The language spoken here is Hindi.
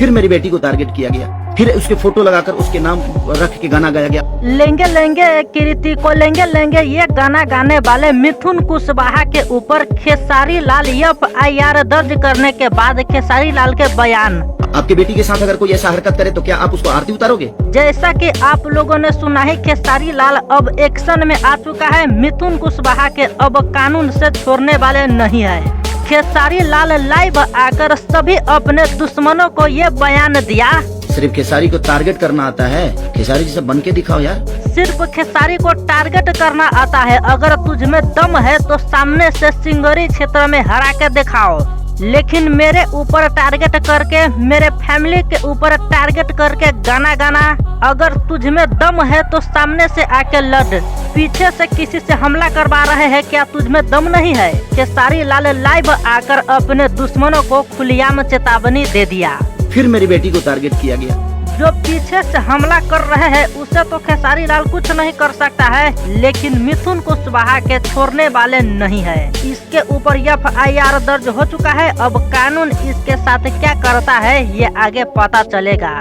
फिर मेरी बेटी को टारगेट किया गया, फिर उसके फोटो लगाकर उसके नाम रख के गाना गाया गया। लेंगे लेंगे कृति को लेंगे लेंगे, ये गाना गाने वाले मिथुन कुशवाहा के ऊपर खेसारी लाल FIR दर्ज करने के बाद खेसारी लाल के बयान। आपके बेटी के साथ अगर कोई ऐसा हरकत करे तो क्या आप उसको आरती उतारोगे? जैसा कि आप लोगों ने सुना है, खेसारी लाल अब एक्शन में आ चुका है। मिथुन कुशवाहा के अब कानून से छोड़ने वाले नहीं है। खेसारी लाल लाइव आकर सभी अपने दुश्मनों को ये बयान दिया। सिर्फ खेसारी को टारगेट करना आता है? खेसारी जैसा बन के दिखाओ यार। सिर्फ खेसारी को टारगेट करना आता है। अगर तुझ में दम है तो सामने से सिंगरी क्षेत्र में हरा के दिखाओ, लेकिन मेरे ऊपर टारगेट करके, मेरे फैमिली के ऊपर टारगेट करके गाना गाना, अगर तुझ में दम है तो सामने से आके लड़। पीछे से किसी से हमला करवा रहे हैं, क्या तुझ में दम नहीं है? खेसारी लाल लाइव आकर अपने दुश्मनों को खुलेआम चेतावनी दे दिया। फिर मेरी बेटी को टारगेट किया गया। जो पीछे से हमला कर रहे हैं उसे तो खेसारी लाल कुछ नहीं कर सकता है, लेकिन मिथुन कुशवाहा के छोड़ने वाले नहीं है। इसके ऊपर FIR दर्ज हो चुका है। अब कानून इसके साथ क्या करता है ये आगे पता चलेगा।